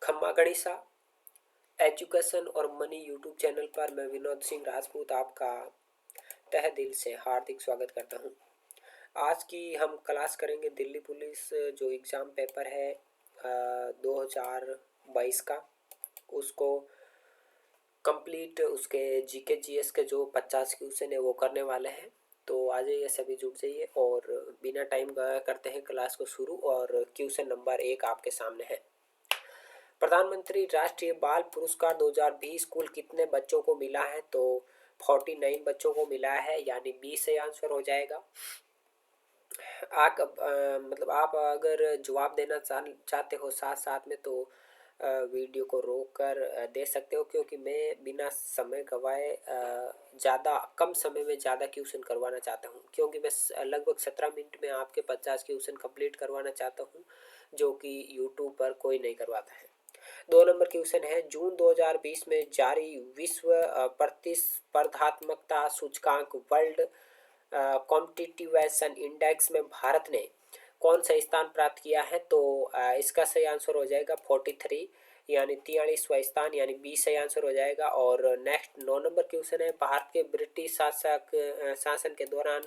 खम्मा गणिसा एजुकेशन और money YouTube channel पर मैं विनोद सिंह राजपूत आपका तहे दिल से हार्दिक स्वागत करता हूं। आज की हम क्लास करेंगे दिल्ली पुलिस जो एग्ज़ाम पेपर है 2022 का, उसको कंप्लीट उसके जीके जीएस के जो 50 क्वेश्चन है वो करने वाले हैं। तो आ जाइए, सभी जुट जाइए और बिना टाइम गवाए करते हैं क्लास को शुरू। और क्वेश्चन नंबर 1 आपके सामने है। प्रधानमंत्री राष्ट्रीय बाल पुरस्कार 2020 कुल कितने बच्चों को मिला है? तो 49 बच्चों को मिला है, यानी 20 से आंसर हो जाएगा। मतलब आप अगर जवाब देना चाहते हो साथ साथ में, तो वीडियो को रोक कर दे सकते हो, क्योंकि मैं बिना समय गवाए ज़्यादा कम समय में ज़्यादा क्वेश्चन करवाना चाहता हूँ, क्योंकि मैं लगभग 17 मिनट में आपके 50 क्वेश्चन कंप्लीट करवाना चाहता हूँ, जो कि यूट्यूब पर कोई नहीं करवाता है। 2 नंबर क्वेश्चन है, जून 2020 में जारी विश्व प्रतिस्पर्धात्मकता सूचकांक वर्ल्ड कॉम्पिटिटिवेशन इंडेक्स में भारत ने कौन सा स्थान प्राप्त किया है? तो इसका सही आंसर हो जाएगा 43, यानी 43वां स्थान, यानी 20 सही आंसर हो जाएगा। और नेक्स्ट 9 नंबर क्वेश्चन है, भारत के ब्रिटिश शासन के दौरान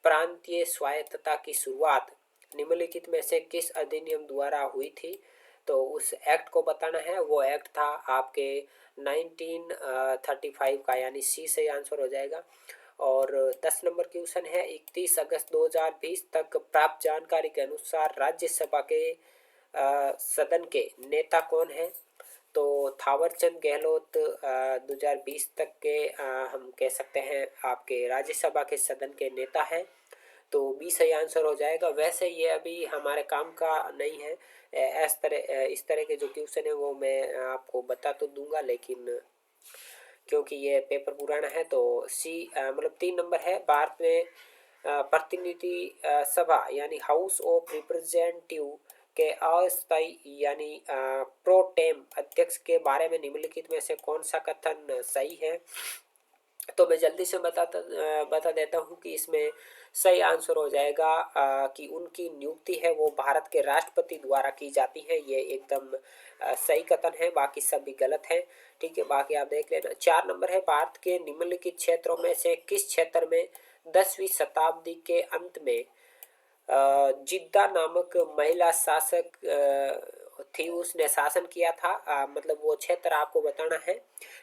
प्रांतीय स्वायत्तता की शुरुआत निम्नलिखित में से किस अधिनियम द्वारा हुई थी? तो उस एक्ट को बताना है। वो एक्ट था आपके 1935 का, यानी सी सही आंसर हो जाएगा। और 10 नंबर क्वेश्चन है, 31 अगस्त 2020 तक प्राप्त जानकारी के अनुसार राज्यसभा के सदन के नेता कौन है? तो थावरचंद गहलोत 2020 तक के हम कह सकते हैं आपके राज्यसभा के सदन के नेता है। तो 20 सही आंसर हो जाएगा। वैसे ये अभी हमारे काम का नहीं है, इस तरह के जो क्वेश्चन है वो मैं आपको बता तो दूंगा, लेकिन क्योंकि ये पेपर पुराना है तो सी मतलब 3 नंबर है, भारत में प्रतिनिधि सभा यानी हाउस ऑफ रिप्रेजेंटेटिव के अस्थायी यानी प्रो टेम अध्यक्ष के बारे में निम्नलिखित में से कौन सा कथन सही है? तो मैं जल्दी से बता देता हूँ कि इसमें सही आंसर हो जाएगा कि उनकी नियुक्ति है वो भारत के राष्ट्रपति द्वारा की जाती है। ये एकदम सही कथन है, बाकी सब भी गलत है। ठीक है, बाकी आप देख लेना। 4 नंबर है, भारत के निम्नलिखित क्षेत्रों में से किस क्षेत्र में 10वीं शताब्दी के अंत में जिद्दा नामक महिला शासक थी, उसने शासन किया था? मतलब वो क्षेत्र आपको बताना है।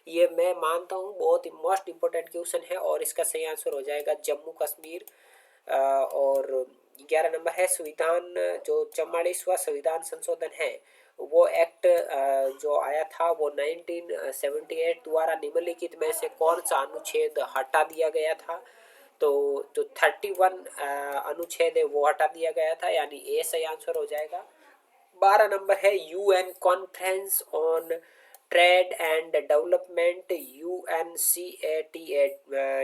ये मैं मानता हूँ बहुत ही मोस्ट इम्पोर्टेंट क्वेश्चन है, और इसका सही आंसर हो जाएगा जम्मू कश्मीर। और 11 नंबर है, संविधान जो 44वां संविधान संशोधन है वो एक्ट जो आया था वो 1978 द्वारा निम्नलिखित में से कौन सा अनुच्छेद हटा दिया गया था? तो जो 31 अनुच्छेद है वो हटा दिया गया था, यानी ए सही आंसर हो जाएगा। 12 नंबर है, UN conference on trade and development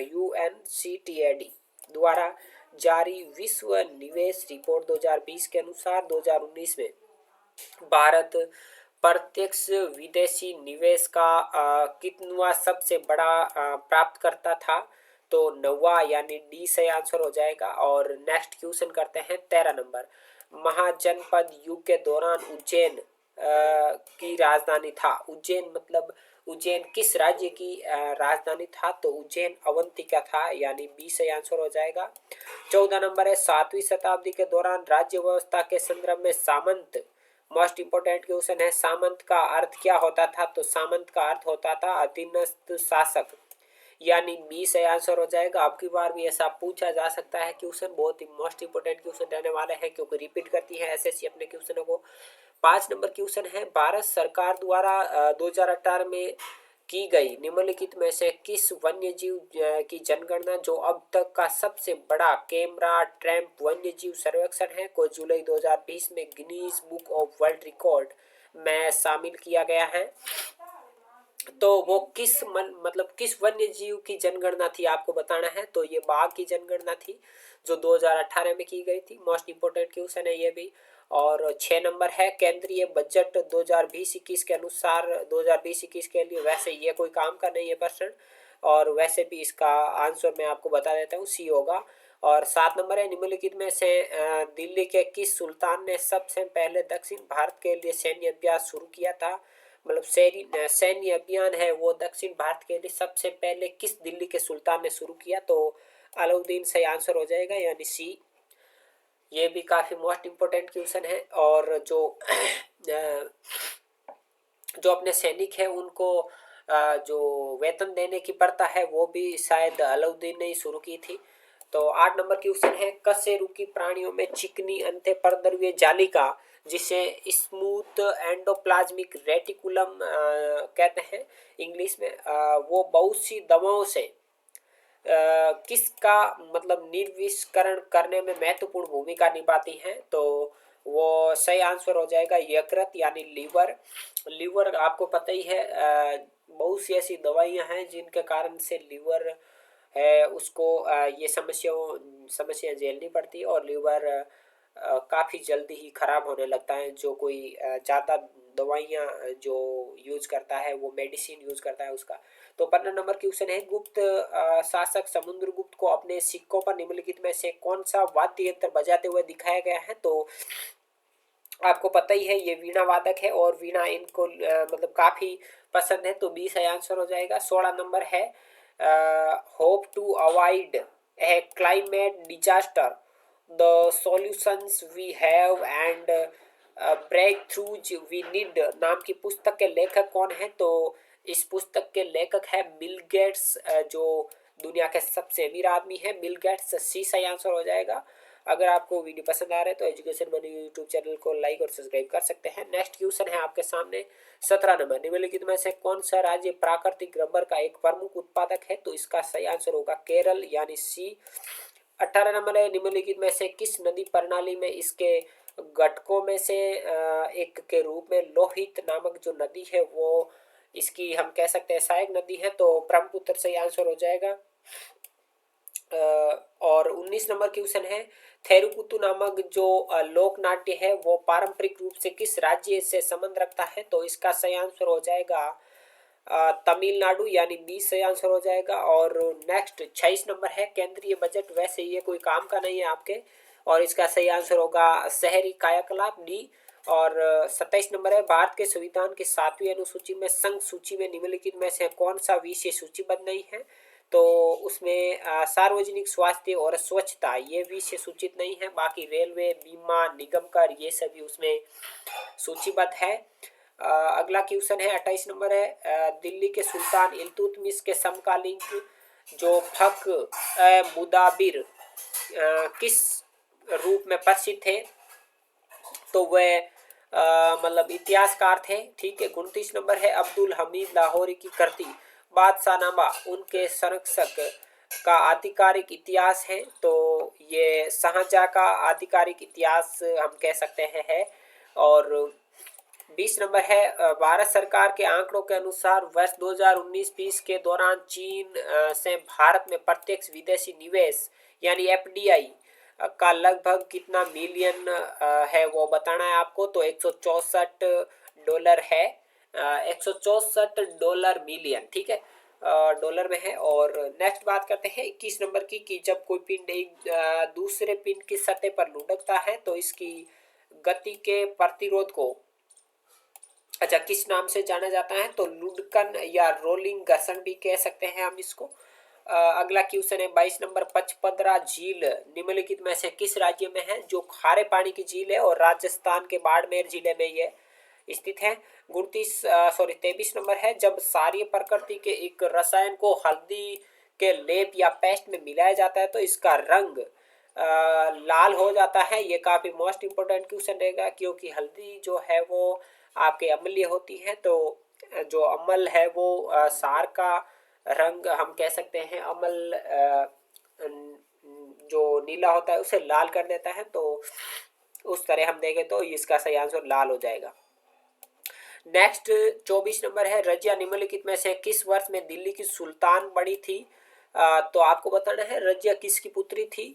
UNCTAD द्वारा जारी विश्व निवेश रिपोर्ट 2020 के अनुसार 2019 में भारत प्रत्यक्ष विदेशी निवेश का कितनवां सबसे बड़ा प्राप्तकर्ता था? तो 9वां, यानी डी से आंसर हो जाएगा। और नेक्स्ट क्वेश्चन करते हैं 13 नंबर, महाजनपद युग के दौरान उज्जैन की राजधानी था। उज्जैन मतलब उज्जैन किस राज्य की राजधानी था? तो उज्जैन अवंतिका था, यानी बी से आंसर हो जाएगा। 14 नंबर है, 7वीं शताब्दी के दौरान राज्य व्यवस्था के संदर्भ में सामंत, मोस्ट इंपोर्टेंट क्वेश्चन है, सामंत का अर्थ क्या होता था? तो सामंत का अर्थ होता था अधीनस्थ शासक, यानी बी से आंसर हो जाएगा। अब की बार भी ऐसा पूछा जा सकता है क्वेश्चन, बहुत ही मोस्ट इंपोर्टेंट क्वेश्चन रहने वाले हैं, क्योंकि रिपीट करती है एसएससी अपने क्वेश्चनों को। 5 नंबर क्वेश्चन है, भारत सरकार द्वारा 2018 में की गई निम्नलिखित में से किस वन्य जीव की जनगणना जो अब तक का सबसे बड़ा कैमरा ट्रैप वन्य जीव सर्वेक्षण है को जुलाई 2020 में Guinness book of world record में शामिल किया गया है? तो वो मतलब किस वन्य जीव की जनगणना थी आपको बताना है। तो ये बाघ की जनगणना थी जो 2018 में की गई थी। मोस्ट इंपोर्टेंट क्वेश्चन है ये भी। और 6 नंबर है, केंद्रीय बजट 2020-21 के अनुसार 2020-21 के लिए, वैसे ये कोई काम का नहीं है प्रश्न, और वैसे भी इसका आंसर मैं आपको बता देता हूँ, सी होगा। और 7 नंबर है, निम्नलिखित में से दिल्ली के किस सुल्तान ने सबसे पहले दक्षिण भारत के लिए सैन्य अभ्यास शुरू किया था। मतलब सैन्य अभियान है वो दक्षिण भारत के लिए सबसे पहले किस दिल्ली के सुल्तान ने शुरू किया, तो अलाउद्दीन सही आंसर हो जाएगा, यानी सी। ये भी काफ़ी मोस्ट इम्पोर्टेंट क्वेश्चन है। और जो अपने सैनिक है उनको जो वेतन देने की प्रथा है वो भी शायद अलाउद्दीन ने ही शुरू की थी। तो 8 नंबर क्वेश्चन है, कशेरुकी प्राणियों में चिकनी अंत्य परद्रव्य जालिका जिसे स्मूथ एंडोप्लाज्मिक रेटिकुलम कहते हैं इंग्लिश में, वो बहुत सी दवाओं से किसका मतलब निर्विषकरण करने में महत्वपूर्ण भूमिका निभाती हैं, तो वो सही आंसर हो जाएगा यकृत यानी लीवर। लीवर आपको पता ही है, बहुत सी ऐसी दवाइयां हैं जिनके कारण से लीवर है उसको ये समस्या झेलनी पड़ती है, और लीवर काफ़ी जल्दी ही खराब होने लगता है। जो कोई ज़्यादा दवाइयाँ जो यूज करता है, वो मेडिसिन यूज करता है उसका। तो 15 नंबर क्वेश्चन है, गुप्त शासक समुद्रगुप्त को अपने सिक्कों पर निम्नलिखित में से कौन सा वाद्य यंत्र बजाते हुए दिखाया गया है, तो आपको पता ही है ये वीणा वादक है, और वीणा इनको मतलब काफ़ी पसंद है, तो 20 आंसर हो जाएगा। 16 नंबर है, hope to avoid a climate disaster the solutions we have and breakthroughs we need नाम की पुस्तक के लेखक कौन है, तो इस पुस्तक के लेखक है बिल गेट्स, जो दुनिया के सबसे अमीर आदमी है बिल गेट्स। सी सही आंसर हो जाएगा। अगर आपको वीडियो पसंद आ रहा है तो एजुकेशन मनी यूट्यूब चैनल को लाइक और सब्सक्राइब कर सकते हैं। नेक्स्ट क्वेश्चन है आपके सामने 17 नंबर, निम्नलिखित में से कौन सा राज्य प्राकृतिक रबर का एक प्रमुख उत्पादक है, तो इसका सही आंसर होगा केरल यानी सी। 18 नंबर है, निम्नलिखित में से किस नदी प्रणाली में इसके घटकों में से एक के रूप में लोहित नामक जो नदी है वो इसकी हम कह सकते हैं सहायक नदी है, तो ब्रह्मपुत्र सही आंसर हो जाएगा। और 19 नंबर क्वेश्चन है, थेरुकुतु नामक जो लोक नाट्य है वो पारंपरिक रूप से किस राज्य से संबंध रखता है, तो इसका सही आंसर हो जाएगा तमिलनाडु यानी 20 सही आंसर हो जाएगा। और नेक्स्ट 26 नंबर है, केंद्रीय बजट वैसे ये कोई काम का नहीं है आपके, और इसका सही आंसर होगा शहरी कायाकलाप डी। और 27 नंबर है, भारत के संविधान की 7वीं अनुसूची में संघ सूची में निम्नलिखित में से कौन सा विषय सूचीबद्ध नहीं है, तो उसमें सार्वजनिक स्वास्थ्य और स्वच्छता ये विषय सूचित नहीं है, बाकी रेलवे बीमा निगम कर ये सभी उसमें सूचीबद्ध है। अगला क्वेश्चन है 28 नंबर है, दिल्ली के सुल्तान इल्तुतमिश के समकालीन जो फख मुदाबिर किस रूप में प्रसिद्ध थे, तो वह मतलब इतिहासकार थे, ठीक है। 29 नंबर है, अब्दुल हमीद लाहौरी की कृति बादशाहनामा उनके संरक्षक का आधिकारिक इतिहास है, तो ये शाहजहाँ का आधिकारिक इतिहास हम कह सकते हैं है। और 20 नंबर है, भारत सरकार के आंकड़ों के अनुसार वर्ष 2019-20 के दौरान चीन से भारत में प्रत्यक्ष विदेशी निवेश यानी एफडीआई का लगभग कितना मिलियन है वो बताना है आपको, तो $164 है, $164 मिलियन, ठीक है, डॉलर में है। और नेक्स्ट बात करते हैं 21 नंबर की, कि जब कोई पिंड एक दूसरे पिंड की सतह पर लुढ़कता है तो इसकी गति के प्रतिरोध को अच्छा किस नाम से जाना जाता है, तो लुढ़कन या रोलिंग घर्षण भी कह सकते हैं हम इसको। अगला क्वेश्चन है 22 नंबर, पचपदरा झील निम्नलिखित में से किस राज्य में है, जो खारे पानी की झील है और राजस्थान के बाड़मेर जिले में ये स्थित है। 23 नंबर है, जब सारी प्रकृति के एक रसायन को हल्दी के लेप या पेस्ट में मिलाया जाता है तो इसका रंग लाल हो जाता है। ये काफी मोस्ट इम्पोर्टेंट क्वेश्चन रहेगा, क्योंकि हल्दी जो है वो आपके अम्लीय होती है, तो जो अम्ल है वो सार का रंग हम कह सकते हैं अम्ल जो नीला होता है उसे लाल कर देता है, तो उस तरह हम देखें तो इसका सही आंसर लाल हो जाएगा। नेक्स्ट 24 नंबर है, रजिया निम्नलिखित में से किस वर्ष में दिल्ली की सुल्तान बनी थी, तो आपको बताना है रजिया किसकी पुत्री थी।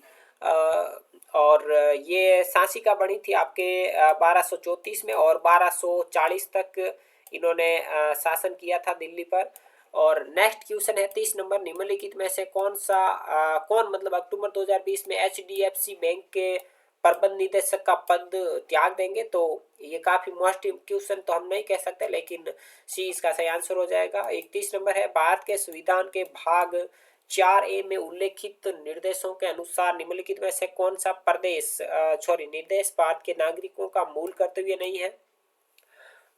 और ये सांसी का बनी थी आपके 1234 में, और 1240 तक इन्होंने शासन किया था दिल्ली पर। और नेक्स्ट क्वेश्चन है 30 नंबर, निम्नलिखित में से कौन मतलब अक्टूबर 2020 में HDFC बैंक के प्रबंध निदेशक का पद त्याग देंगे? तो ये काफी मोस्ट क्वेश्चन तो हम नहीं कह सकते, लेकिन सी इसका सही आंसर हो जाएगा। 31 नंबर है, भारत के संविधान के भाग 4A में उल्लेखित निर्देशों के अनुसार निम्नलिखित में से कौन सा निर्देश भारत के नागरिकों का मूल कर्तव्य नहीं है?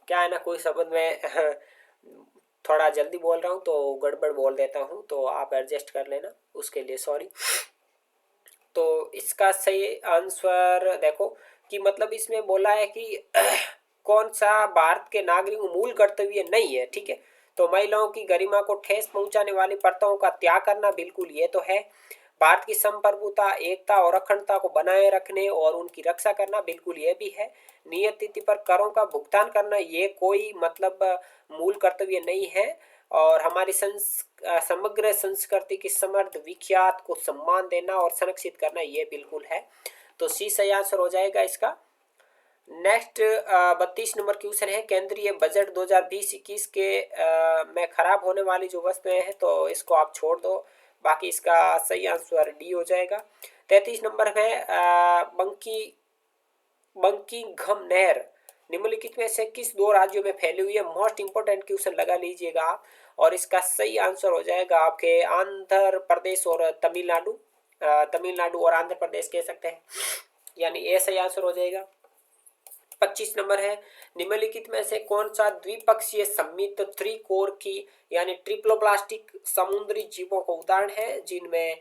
क्या है ना, कोई शब्द में थोड़ा जल्दी बोल रहा हूँ तो गड़बड़ बोल देता हूँ, तो आप एडजस्ट कर लेना, उसके लिए सॉरी। तो इसका सही आंसर देखो कि मतलब इसमें बोला है कि कौन सा भारत के नागरिकों मूल कर्तव्य नहीं है, ठीक है। तो महिलाओं की गरिमा को ठेस पहुंचाने वाली प्रथाओं का त्याग करना, बिल्कुल ये तो है। भारत की संप्रभुता, एकता और अखंडता को बनाए रखने और उनकी रक्षा करना, बिल्कुल ये भी है। नियत तिथि पर करों का भुगतान करना, ये कोई मतलब मूल कर्तव्य नहीं है। और हमारी समग्र संस्कृति की समृद्ध विख्यात को सम्मान देना और संरक्षित करना, ये बिल्कुल है। तो सी सही आंसर हो जाएगा इसका। नेक्स्ट 32 नंबर क्वेश्चन है, केंद्रीय बजट 2020-21 के में खराब होने वाली जो वस्तुएं हैं तो इसको आप छोड़ दो, बाकी इसका सही आंसर डी हो जाएगा। 33 नंबर में बंकिंघम नहर निम्नलिखित में से किस दो राज्यों में फैली हुई है? मोस्ट इंपोर्टेंट क्वेश्चन लगा लीजिएगा आप, और इसका सही आंसर हो जाएगा आपके आंध्र प्रदेश और तमिलनाडु। तमिलनाडु और आंध्र प्रदेश कह सकते हैं, यानी ए सही आंसर हो जाएगा। 25 नंबर है, निम्नलिखित में से कौन सा द्विपक्षीय सम्मिलित त्रिकोर की यानी ट्रिप्लोब्लास्टिक समुद्री जीवों को उदाहरण है जिनमें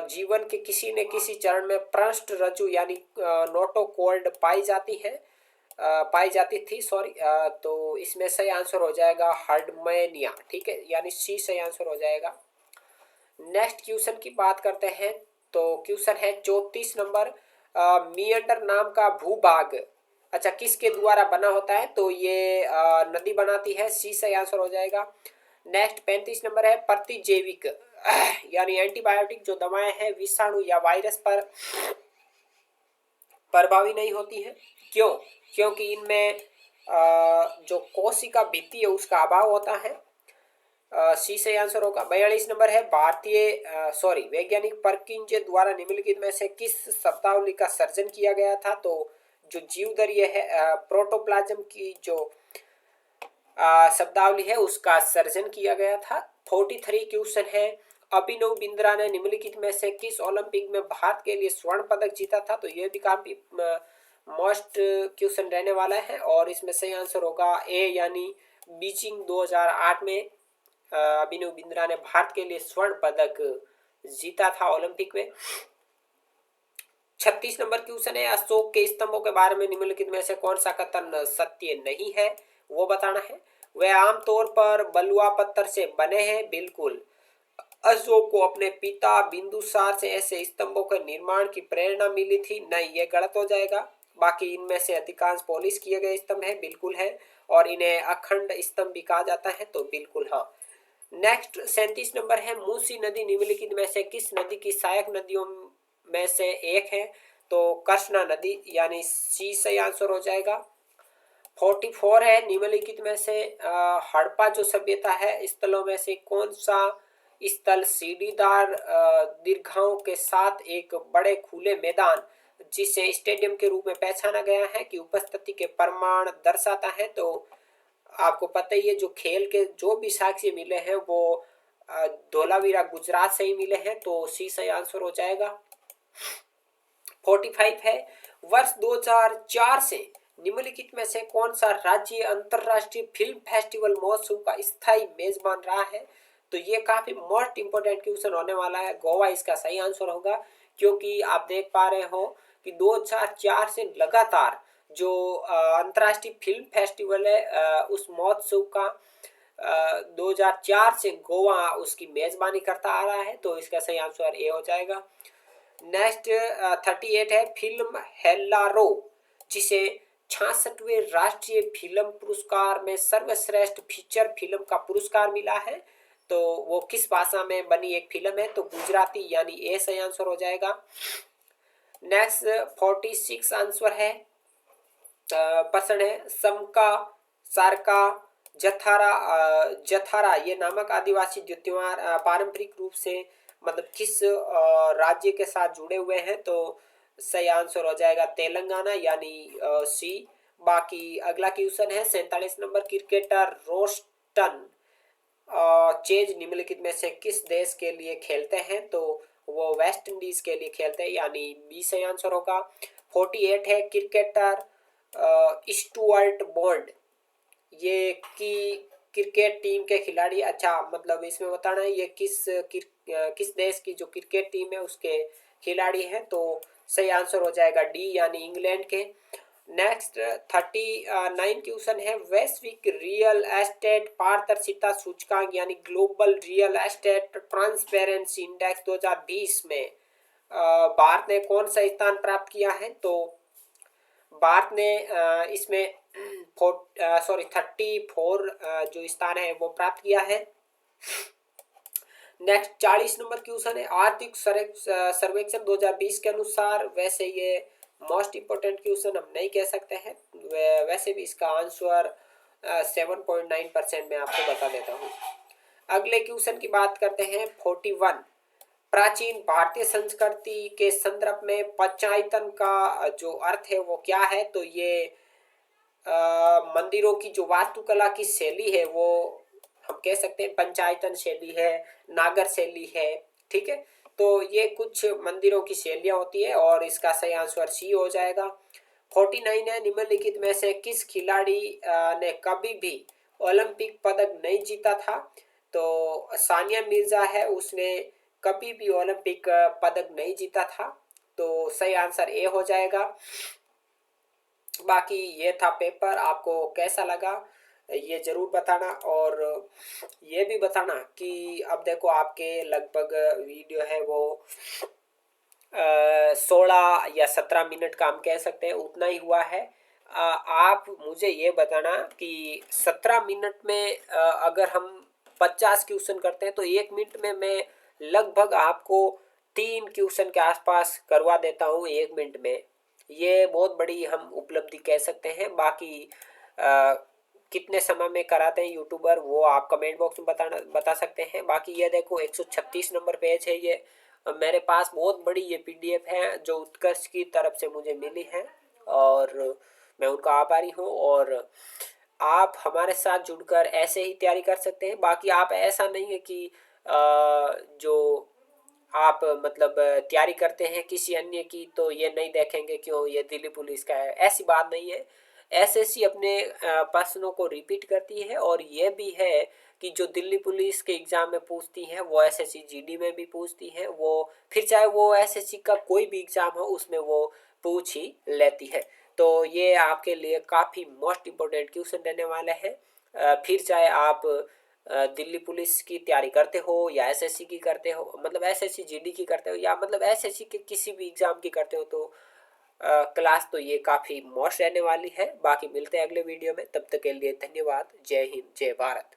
जीवन के किसी न किसी चरण में पृष्ठ रज्जु यानी नोटोकॉर्ड पाई जाती थी, तो इसमें सही आंसर हो जाएगा हर्डमेनिया, ठीक है, यानी सी सही आंसर हो जाएगा। नेक्स्ट क्वेश्चन की बात करते हैं, तो क्वेश्चन है 34 नंबर, मियंडर नाम का भूभाग अच्छा किसके द्वारा बना होता है? तो ये नदी बनाती है, सी सही आंसर हो जाएगा। नेक्स्ट 35 नंबर है, प्रतिजैविक यानी एंटीबायोटिक जो दवाएं हैं विषाणु या वायरस पर प्रभावी नहीं होती हैं, क्यों? क्योंकि इनमें जो कोशिका भित्ति है उसका अभाव होता है, सी सही आंसर होगा। 42 नंबर है, वैज्ञानिक परकिंजे द्वारा निम्नलिखित में से किस शब्दावली का सर्जन किया गया था? तो जो जीवदरीय है प्रोटोप्लाज्म की जो शब्दावली है उसका सर्जन किया गया था। 43 क्वेश्चन है, अभिनव बिंद्रा ने निम्नलिखित में से किस ओलंपिक में भारत के लिए स्वर्ण पदक जीता था? तो यह भी काफी मोस्ट क्वेश्चन रहने वाला है, और इसमें सही आंसर होगा ए यानी बीजिंग 2008 में अभिनव बिंद्रा ने भारत के लिए स्वर्ण पदक जीता था ओलंपिक में। 36 नंबर क्वेश्चन है, अशोक के स्तंभों के बारे में निम्नलिखित में से कौन सा कथन सत्य नहीं है, वो बताना है। वे आमतौर पर बलुआ पत्थर से बने हैं, बिल्कुल। अशोक को अपने पिता बिंदुसार से ऐसे स्तंभों के निर्माण की प्रेरणा मिली थी, नहीं, ये गलत हो जाएगा। बाकी इनमें से अधिकांश पॉलिश किए गए स्तंभ है, बिल्कुल है, और इन्हें अखंड स्तंभ भी कहा जाता है, तो बिल्कुल हाँ। नेक्स्ट 37 नंबर है, मूसी नदी निम्नलिखित में से किस नदी की सहायक नदियों में से एक है? तो कृष्णा नदी, यानी सी सही आंसर हो जाएगा। 44 है, निम्नलिखित में से हड़प्पा जो सभ्यता है स्थलों में से कौन सा स्थल सीढ़ीदार दीर्घाओं के साथ एक बड़े खुले मैदान जिसे स्टेडियम के रूप में पहचाना गया है की उपस्थिति के प्रमाण दर्शाता है? तो आपको पता ही है जो खेल के जो भी साक्ष्य मिले हैं वो धोलावीरा गुजरात से ही मिले हैं, तो सी सही आंसर हो जाएगा। 45 है, वर्ष 2004 से निम्नलिखित में से कौन सा राज्य अंतरराष्ट्रीय फिल्म फेस्टिवल महोत्सव का स्थायी मेजबान रहा है? तो ये काफी मोस्ट इंपोर्टेंट क्वेश्चन होने वाला है, गोवा इसका सही आंसर होगा, क्योंकि आप देख पा रहे हो कि 2004 से लगातार जो अंतर्राष्ट्रीय फिल्म फेस्टिवल है उस महोत्सव का 2004 से गोवा उसकी मेजबानी करता आ रहा है, तो इसका सही आंसर ए हो जाएगा। नेक्स्ट 38 है, फिल्म हेल्लारो जिसे 66वें राष्ट्रीय फिल्म पुरस्कार में सर्वश्रेष्ठ फीचर फिल्म का पुरस्कार मिला है, तो वो किस भाषा में बनी एक फिल्म है? तो गुजराती, यानी ए सही आंसर हो जाएगा। नेक्स्ट 46 आंसर है, पर्सन है, समका सारका जथारा ये नामक आदिवासी जो त्योहार पारंपरिक रूप से मतलब किस राज्य के साथ जुड़े हुए हैं, तो सही आंसर हो जाएगा तेलंगाना यानी सी। बाकी अगला क्वेश्चन है 47 नंबर, क्रिकेटर रोस्टन चेज निम्नलिखित में से किस देश के लिए खेलते हैं, तो वो वेस्ट इंडीज के लिए खेलते हैं यानी बी सही आंसर होगा। 48 है, क्रिकेटर स्टुअर्ट बॉन्ड ये की क्रिकेट टीम के खिलाड़ी, अच्छा मतलब इसमें बताना है ये किस देश की जो क्रिकेट टीम है उसके खिलाड़ी हैं, तो सही आंसर हो जाएगा डी यानी इंग्लैंड के। नेक्स्ट 39 क्वेश्चन है, वैश्विक रियल एस्टेट पारदर्शिता सूचकांक यानी global real estate transparency index 2020 में भारत ने कौन सा स्थान प्राप्त किया है, तो भारत ने इसमें 34 जो स्थान है वो प्राप्त किया है। नेक्स्ट 40 नंबर क्वेश्चन है, आर्थिक सर्वेक्षण 2020 के अनुसार, वैसे ये मोस्ट इंपोर्टेंट क्वेश्चन हम नहीं कह सकते हैं, वैसे भी इसका आंसर 7.9% में आपको बता देता हूँ। अगले क्वेश्चन की बात करते हैं 41, प्राचीन भारतीय संस्कृति के संदर्भ में पंचायतन का जो अर्थ है वो क्या है, तो ये मंदिरों की जो वास्तुकला की शैली है वो हम कह सकते हैं पंचायतन शैली है, नागर शैली है, ठीक है। तो ये कुछ मंदिरों की शैलियां होती है और इसका सही आंसर सी हो जाएगा। 49 है, निम्नलिखित में से किस खिलाड़ी ने कभी भी ओलंपिक पदक नहीं जीता था, तो सानिया मिर्जा है, उसने कभी भी ओलंपिक पदक नहीं जीता था, तो सही आंसर ए हो जाएगा। बाकी ये था पेपर, आपको कैसा लगा ये जरूर बताना, और ये भी बताना कि अब देखो आपके लगभग वीडियो है वो 16 या 17 मिनट का हम कह सकते हैं उतना ही हुआ है। आप मुझे ये बताना कि 17 मिनट में अगर हम 50 क्वेश्चन करते हैं तो 1 मिनट में मैं लगभग आपको 3 क्वेश्चन के आसपास करवा देता हूँ 1 मिनट में। ये बहुत बड़ी हम उपलब्धि कह सकते हैं। बाकी कितने समय में कराते हैं यूट्यूबर वो आप कमेंट बॉक्स में बता सकते हैं। बाकी ये देखो 136 नंबर पेज है ये, मेरे पास बहुत बड़ी ये पीडीएफ है जो उत्कर्ष की तरफ से मुझे मिली है और मैं उनका आभारी हूँ। और आप हमारे साथ जुड़कर ऐसे ही तैयारी कर सकते हैं। बाकी आप ऐसा नहीं है कि जो आप मतलब तैयारी करते हैं किसी अन्य की तो ये नहीं देखेंगे क्यों ये दिल्ली पुलिस का है, ऐसी बात नहीं है। एसएससी अपने प्रश्नों को रिपीट करती है और ये भी है कि जो दिल्ली पुलिस के एग्जाम में पूछती हैं वो एसएससी जीडी में भी पूछती हैं, वो फिर चाहे वो एसएससी का कोई भी एग्जाम हो उसमें वो पूछ ही लेती है। तो ये आपके लिए काफ़ी मोस्ट इम्पोर्टेंट क्वेश्चन रहने वाले हैं। फिर चाहे आप दिल्ली पुलिस की तैयारी करते हो या एसएससी की करते हो, मतलब एसएससी जीडी की करते हो या मतलब एसएससी के किसी भी एग्जाम की करते हो, तो क्लास तो ये काफ़ी मस्त रहने वाली है। बाकी मिलते हैं अगले वीडियो में, तब तक के लिए धन्यवाद। जय हिंद, जय भारत।